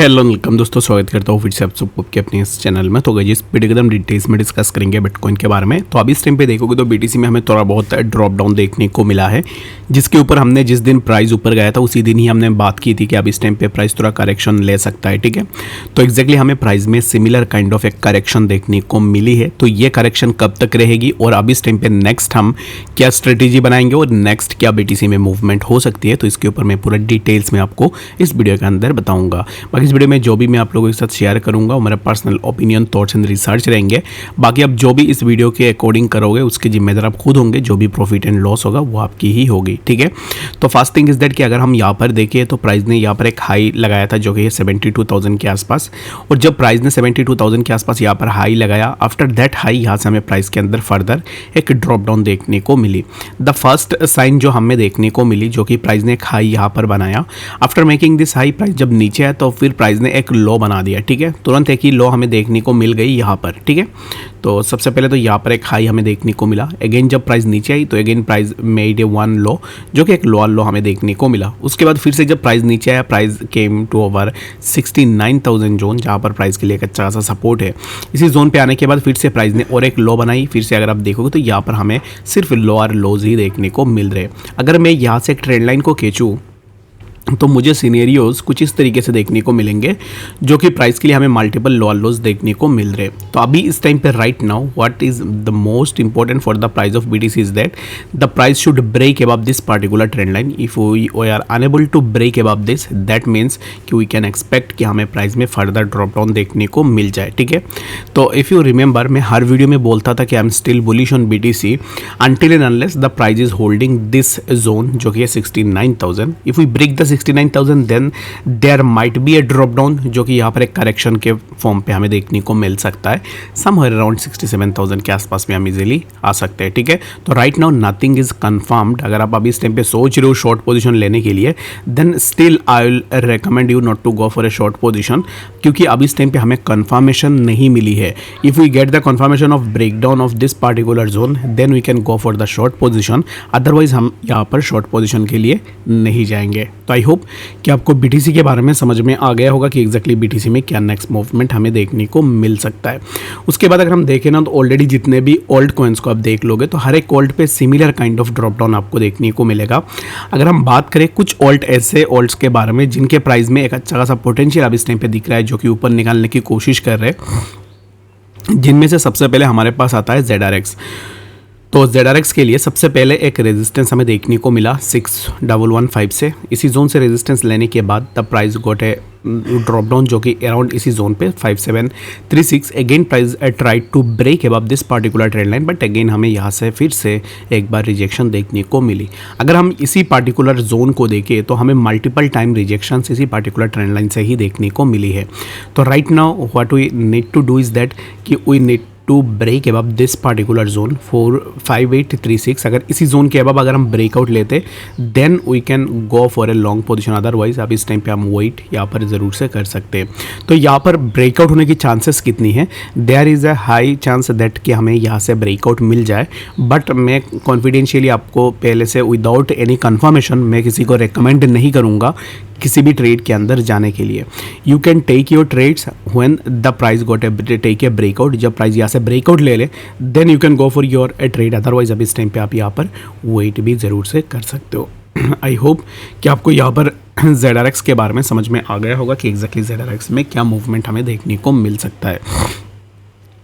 Hello welcome दोस्तों, स्वागत करता हूँ फिर से आप सबको आपके अपने इस चैनल में। तो गाइस इस वीडियो के अंदर हम डिटेल्स में डिस्कस करेंगे बिटकॉइन के बारे में। तो अभी इस टाइम पे देखोगे तो बीटीसी में हमें थोड़ा बहुत ड्रॉप डाउन देखने को मिला है, जिसके ऊपर हमने जिस दिन प्राइस ऊपर गया था उसी दिन ही हमने बात की थी कि अब इस टाइम पे प्राइस थोड़ा करेक्शन ले सकता है। ठीक है, तो एक्जैक्टली हमें प्राइस में सिमिलर काइंड ऑफ एक करेक्शन देखने को मिली है। तो ये करेक्शन कब तक रहेगी और अब इस टाइम पे नेक्स्ट हम क्या स्ट्रेटेजी बनाएंगे और नेक्स्ट क्या बीटीसी में मूवमेंट हो सकती है, तो इसके ऊपर मैं पूरा डिटेल्स में आपको इस वीडियो के अंदर बताऊंगा। बाकी इस वीडियो में जो भी मैं आप लोगों के साथ शेयर करूंगा वो मेरा personal opinion, thoughts and research रहेंगे। बाकी आप जो भी इस वीडियो के अकॉर्डिंग करोगे उसके जिम्मेदार आप खुद होंगे, जो भी प्रॉफिट एंड लॉस होगा वो आपकी ही होगी। ठीक है, तो फर्स्ट थिंग इज दैट कि अगर हम यहाँ पर देखें तो प्राइस ने यहाँ पर एक हाई लगाया था जो कि 72,000 के आसपास, और जब प्राइस ने 72,000 के आसपास यहाँ पर हाई लगाया, आफ्टर दैट हाई यहाँ से हमें प्राइस के अंदर फर्दर एक ड्रॉप डाउन देखने को मिली। द फर्स्ट साइन जो हमें देखने को मिली जो कि प्राइस ने एक हाई यहाँ पर बनाया, after making this high price जब नीचे आया तो फिर प्राइस ने एक लो बना दिया। ठीक है, तुरंत एक ही लो हमें देखने को मिल गई यहाँ पर। ठीक है, तो सबसे पहले तो यहाँ पर एक हाई हमें देखने को मिला। अगेन जब प्राइस नीचे आई तो again price made a one low जो कि एक लोअर लो हमें देखने को मिला। उसके बाद फिर से जब प्राइस नीचे आया, price came to over 69,000 zone, जहाँ पर प्राइस के लिए एक अच्छा सा सपोर्ट है। इसी जोन पे आने के बाद फिर से प्राइस ने और एक लो बनाई। फिर से अगर आप देखोगे तो यहाँ पर हमें सिर्फ लोअर लोज ही देखने को मिल रहे। अगर मैं यहाँ से एक ट्रेंड लाइन को खींचूँ तो मुझे सिनेरियोज कुछ इस तरीके से देखने को मिलेंगे जो कि प्राइस के लिए हमें मल्टीपल लोअर लोज देखने को मिल रहे। तो अभी इस टाइम पे right now what is the most important for the price of BTC is that the price should break above this particular trend line. If we are unable to break above this, that means कि we can expect कि हमें price में further drop down देखने को मिल जाए। ठीक है, तो इफ़ यू रिमेंबर मैं हर वीडियो में बोलता था कि I am still bullish on BTC until and unless the price is holding this zone जो कि है 69,000। If we break the 69,000 then there might be a drop down जो कि यहाँ पर एक करेक्शन के फॉर्म पे हमें देखने को मिल सकता है। समवेयर अराउंड 67,000 के आसपास में हम इजीली आ सकते हैं। ठीक है, तो right now nothing is confirmed. अगर आप अभी इस टाइम पे सोच रहे हो शॉर्ट पोजीशन लेने के लिए, then still I will recommend you not to go for a short position, क्योंकि अभी इस टाइम पे हमें कंफर्मेशन नहीं मिली है। If we get the confirmation of break down of this particular zone then we can go for the short position, otherwise हम यहाँ पर शॉर्ट पोजीशन के लिए नहीं जाएंगे। तो आई होप कि आपको बीटीसी के बारे में समझ में आ गया होगा कि एग्जैक्टली बीटीसी में क्या नेक्स्ट मूवमेंट हमें देखने को मिल सकता है। उसके बाद अगर हम देखें ना तो ऑलरेडी जितने भी ओल्ड कॉइन्स को आप देख लोगे तो हर एक ओल्ड पे similar kind of drop down आपको देखने को मिलेगा। अगर हम बात करें कुछ ओल्ड ऐसे ओल्ड्स के बारे में जिनके प्राइस में एक अच्छा खासा पोटेंशियल अब इस टाइम पे दिख रहा है जो कि ऊपर निकालने की कोशिश कर रहे हैं, जिनमें से सबसे पहले हमारे पास आता है ZRX। तो ZRX के लिए सबसे पहले एक रेजिस्टेंस हमें देखने को मिला 6115 से। इसी जोन से रेजिस्टेंस लेने के बाद the price got a drop down जो कि अराउंड इसी जोन पे 5736। Again price try to break above this particular trend line, but again हमें यहाँ से फिर से एक बार रिजेक्शन देखने को मिली। अगर हम इसी पार्टिकुलर जोन को देखें तो हमें मल्टीपल टाइम रिजेक्शन इसी पार्टिकुलर ट्रेंड लाइन से ही देखने को मिली है। तो right now what we need to do is that कि we need to break above this particular zone 5836। अगर इसी जोन के अबव अगर हम ब्रेकआउट लेते then we can go for a long position, otherwise अब इस टाइम पे हम वेट यहाँ पर ज़रूर से कर सकते हैं। तो यहाँ पर ब्रेकआउट होने की चांसेस कितनी है? There is a high chance that कि हमें यहाँ से ब्रेकआउट मिल जाए, बट मैं कॉन्फिडेंशियली आपको पहले से विदाउट एनी कन्फर्मेशन मैं किसी को रिकमेंड नहीं करूँगा किसी भी ट्रेड के अंदर जाने के लिए। You can take your trades when the price got take a breakout. जब प्राइस यहाँ से ब्रेकआउट ले ले then you can go for your a trade, otherwise अब इस टाइम पे आप यहाँ पर वेट भी ज़रूर से कर सकते हो। आई होप कि आपको यहाँ पर ZRX के बारे में समझ में आ गया होगा कि एग्जैक्टली ZRX में क्या मूवमेंट हमें देखने को मिल सकता है।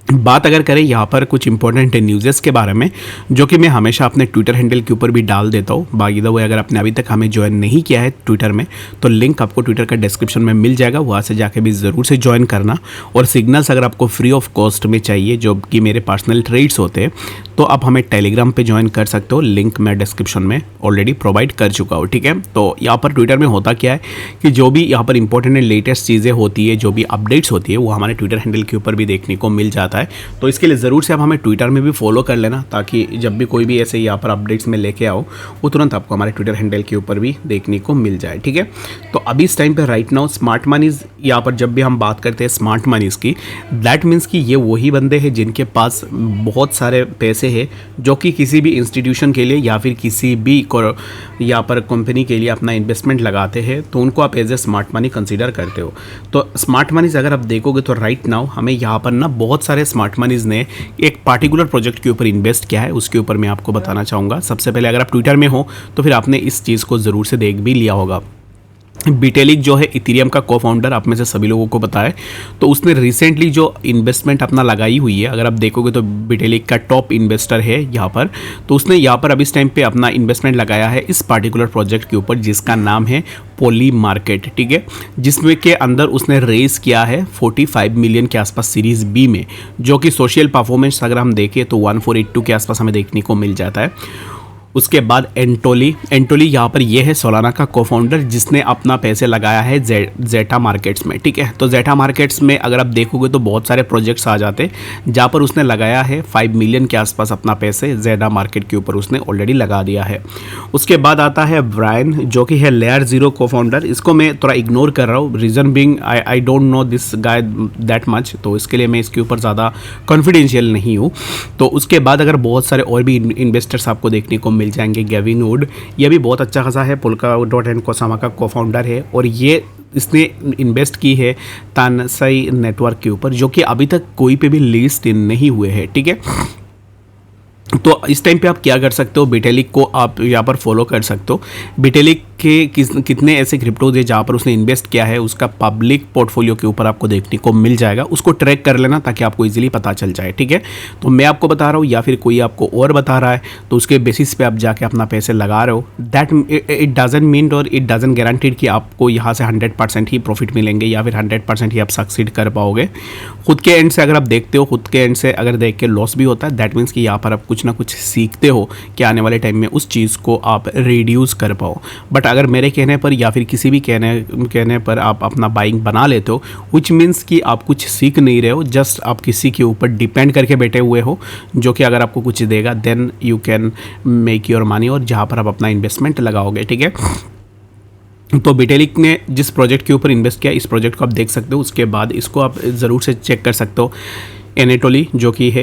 बात अगर करें यहाँ पर कुछ इंपॉर्टेंट न्यूज़ेस के बारे में जो कि मैं हमेशा अपने ट्विटर हैंडल के ऊपर भी डाल देता हूँ। बाकी द वे अगर आपने अभी तक हमें ज्वाइन नहीं किया है ट्विटर में तो लिंक आपको ट्विटर का डिस्क्रिप्शन में मिल जाएगा, वहाँ से जाके भी ज़रूर से ज्वाइन करना। और सिग्नल्स अगर आपको फ्री ऑफ कॉस्ट में चाहिए जो कि मेरे पर्सनल ट्रेड्स होते हैं तो आप हमें टेलीग्राम पे ज्वाइन कर सकते हो, लिंक मैं डिस्क्रिप्शन में ऑलरेडी प्रोवाइड कर चुका हूँ। ठीक है, तो यहाँ पर ट्विटर में होता क्या है कि जो भी यहाँ पर इंपॉर्टेंट लेटेस्ट चीज़ें होती है, जो भी अपडेट्स होती है वो हमारे ट्विटर हैंडल के ऊपर भी देखने को मिल जाता है। जाता है। तो इसके लिए ज़रूर से आप हमें ट्विटर में भी फॉलो कर लेना, ताकि जब भी कोई भी ऐसे यहाँ पर अपडेट्स में लेके आओ वो तुरंत आपको हमारे ट्विटर हैंडल के ऊपर भी देखने को मिल जाए, ठीक है। तो अभी इस टाइम पे राइट नाउ स्मार्ट मनीज, यहाँ पर जब भी हम बात करते हैं स्मार्ट मनीज की, दैट मीन्स कि ये वही बंदे हैं जिनके पास बहुत सारे पैसे हैं, जो कि किसी भी इंस्टीट्यूशन के लिए या फिर किसी भी यहाँ पर कंपनी के लिए अपना इन्वेस्टमेंट लगाते हैं, तो उनको आप as a smart money consider करते हो। तो स्मार्ट मनीज अगर आप देखोगे तो राइट नाउ हमें यहाँ पर ना बहुत सारे स्मार्ट मनीज ने एक पार्टिकुलर प्रोजेक्ट के ऊपर इन्वेस्ट किया है, उसके ऊपर मैं आपको बताना चाहूँगा। सबसे पहले अगर आप ट्विटर में हो तो फिर आपने इस चीज़ को ज़रूर से देख भी लिया होगा। बिटेलिक जो है इथेरियम का को-फाउंडर, आप में से सभी लोगों को पता है, तो उसने रिसेंटली जो इन्वेस्टमेंट अपना लगाई हुई है, अगर आप देखोगे तो बिटेलिक का टॉप इन्वेस्टर है यहाँ पर। तो उसने यहाँ पर अभी इस टाइम पे अपना इन्वेस्टमेंट लगाया है इस पार्टिकुलर प्रोजेक्ट के ऊपर, जिसका नाम है पॉलीमार्केट, ठीक है, जिसमें के अंदर उसने रेस किया है 45 मिलियन के आसपास सीरीज बी में, जो कि सोशल परफॉर्मेंस अगर हम देखें तो 1482 के आसपास हमें देखने को मिल जाता है। उसके बाद एंटोली यहाँ पर ये है सोलाना का को-फाउंडर, जिसने अपना पैसे लगाया है जेटा मार्केट्स में, ठीक है। तो जेटा मार्केट्स में अगर आप देखोगे तो बहुत सारे प्रोजेक्ट्स आ जाते हैं, जहाँ पर उसने लगाया है 5 मिलियन के आसपास अपना पैसे जेटा मार्केट के ऊपर उसने ऑलरेडी लगा दिया है। उसके बाद आता है ब्रायन, जो कि है लेयर ज़ीरो को-फाउंडर। इसको मैं थोड़ा इग्नोर कर रहा हूँ, reason Bing I don't know this guy that much, तो इसके लिए मैं इसके ऊपर ज़्यादा कॉन्फिडेंशियल नहीं हूँ। तो उसके बाद अगर बहुत सारे और भी इन्वेस्टर्स आपको देखने को मिल जाएंगे, गेविन वुड, ये भी बहुत अच्छा खासा है, पोल्काडॉट एंड कोसामा का को-फाउंडर है, और ये इसने इन्वेस्ट की है तानसाई नेटवर्क के ऊपर, जो कि अभी तक कोई पे भी लिस्ट नहीं हुए हैं, ठीक है। तो इस टाइम पे आप क्या कर सकते हो, बिटेलिक को आप यहाँ पर फॉलो कर सकते हो। बिटेलिक के कितने ऐसे क्रिप्टोज है जहाँ पर उसने इन्वेस्ट किया है, उसका पब्लिक पोर्टफोलियो के ऊपर आपको देखने को मिल जाएगा। उसको ट्रैक कर लेना ताकि आपको इजीली पता चल जाए, ठीक है। तो मैं आपको बता रहा हूँ या फिर कोई आपको और बता रहा है, तो उसके बेसिस पे आप जाके अपना पैसे लगा रहे हो, दैट इट डजंट मीन और इट डजंट गारंटीड कि आपको यहाँ से 100% ही प्रॉफिट मिलेंगे या फिर 100% ही आप सक्सीड कर पाओगे। खुद के एंड से अगर आप देखते हो, खुद के एंड से अगर देख के लॉस भी होता है, दैट मीन्स कि यहाँ पर आप कुछ ना कुछ सीखते हो कि आने वाले टाइम में उस चीज़ को आप रिड्यूस कर पाओ। बट अगर मेरे कहने पर या फिर किसी भी कहने पर आप अपना बाइंग बना लेते हो, विच मीन्स कि आप कुछ सीख नहीं रहे हो, जस्ट आप किसी के ऊपर डिपेंड करके बैठे हुए हो, जो कि अगर आपको कुछ देगा then you can make your money, और जहाँ पर आप अपना इन्वेस्टमेंट लगाओगे, ठीक है। तो बिटेलिक ने जिस प्रोजेक्ट के ऊपर इन्वेस्ट किया, इस प्रोजेक्ट को आप देख सकते हो। उसके बाद इसको आप ज़रूर से चेक कर सकते हो। एनेटोली जो कि है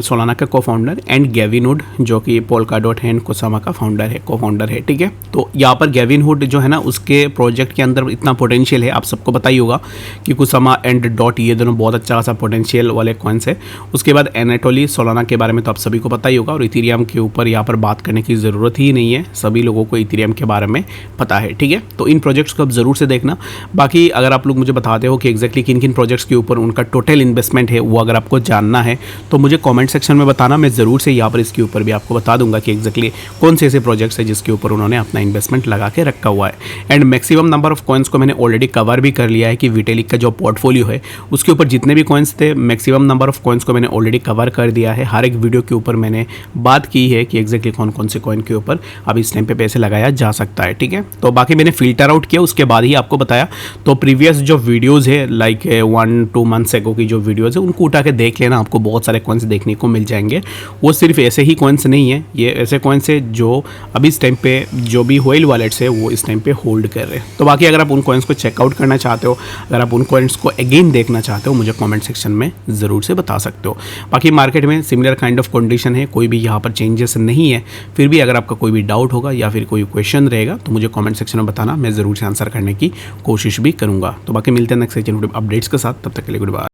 सोलाना का को-फाउंडर, एंड गेविन वुड जो कि पोल्काडॉट एंड कोसामा का को-फाउंडर है, ठीक है। तो यहाँ पर गेविन वुड जो है ना, उसके प्रोजेक्ट के अंदर इतना पोटेंशियल है, आप सबको पता ही होगा कि कोसामा एंड डॉट ये दोनों बहुत अच्छा खासा पोटेंशियल वाले कॉइन्स है। उसके बाद एनेटोली, सोलाना के बारे में तो आप सभी को पता ही होगा, और इथेरियम के ऊपर यहाँ पर बात करने की ज़रूरत ही नहीं है, सभी लोगों को इथेरियम के बारे में पता है, ठीक है। तो इन प्रोजेक्ट्स को आप ज़रूर से देखना। बाकी अगर आप लोग मुझे बताते हो कि एग्जैक्टली किन किन प्रोजेक्ट्स के ऊपर उनका टोटल इन्वेस्टमेंट है, वो अगर आपको जानना है तो मुझे कमेंट सेक्शन में बताना, मैं ज़रूर से यहाँ पर इसके ऊपर भी आपको बता दूंगा कि एग्जैक्टली कौन से ऐसे प्रोजेक्ट्स हैं जिसके ऊपर उन्होंने अपना इन्वेस्टमेंट लगा के रखा हुआ है। And maximum number of coins को मैंने ऑलरेडी कवर भी कर लिया है कि विटेलिक का जो पोर्टफोलियो है उसके ऊपर जितने भी कॉइन्स थे, मैक्सिमम नंबर ऑफ कॉइन्स को मैंने ऑलरेडी कवर कर दिया है। हर एक वीडियो के ऊपर मैंने बात की है कि एग्जैक्टली कौन कौन से कॉइन के ऊपर अब इस टाइम पे पैसे लगाया जा सकता है, ठीक है। तो बाकी मैंने फिल्टर आउट किया, उसके बाद ही आपको बताया। तो प्रीवियस जो वीडियोज़ है लाइक 1-2 मंथ्स एगो की जो वीडियोज़ है, उनको उठा के देख लेना, आपको बहुत सारे कॉइन्स देखने को मिल जाएंगे। वो सिर्फ ऐसे ही कॉइन्स नहीं है, ये ऐसे कॉइन्स है जो अभी इस टाइम पे जो भी व्हेल वॉलेट्स है वो इस टाइम पे होल्ड कर रहे हैं। तो बाकी अगर आप उन कॉइन्स को चेकआउट करना चाहते हो, अगर आप उन कॉइन्स को अगेन देखना चाहते हो, मुझे कमेंट सेक्शन में ज़रूर से बता सकते हो। बाकी मार्केट में सिमिलर काइंड ऑफ कंडीशन है, कोई भी यहाँ पर चेंजेस नहीं है। फिर भी अगर आपका कोई भी डाउट होगा या फिर कोई क्वेश्चन रहेगा तो मुझे कमेंट सेक्शन में बताना, मैं ज़रूर से आंसर करने की कोशिश भी करूँगा। तो बाकी मिलते हैं नेक्स्ट अपडेट्स के साथ, तब तक के लिए गुड बाय।